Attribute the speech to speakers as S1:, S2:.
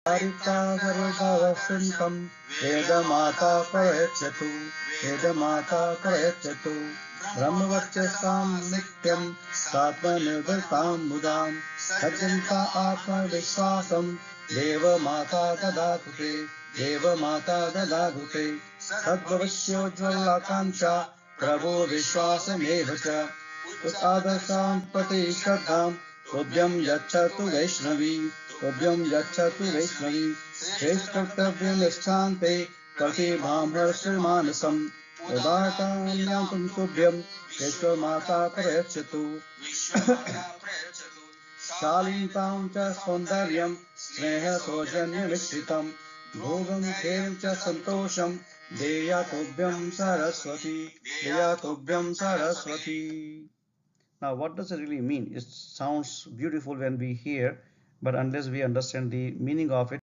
S1: Harita sarvabhavasvintam Vedamata parayachatu Vedamata parayachatu Brahmavachasam nityam Satmanirvartam mudam Sajanta atma vishwasam Deva mata dadadute Deva mata dadadute Sadbhavashyojvalakancha Prabhu vishwasamevacha Utadasam pati shraddham Tobhyam yachatu Vaishnavi Tobhyam yachatu Vaishnavi Shresthaktavya nisthante Pati bhamharshri manasam Udartam yantam Tobhyam Vishwa mata parayachatu Shalintam cha saundaryam Sneha sojanya mishritam Bhogam khem cha santosham Deya Tobhyam Saraswati Deya Tobhyam Saraswati. Now, what does it really mean? It sounds beautiful when we hear, but unless we understand the meaning of it,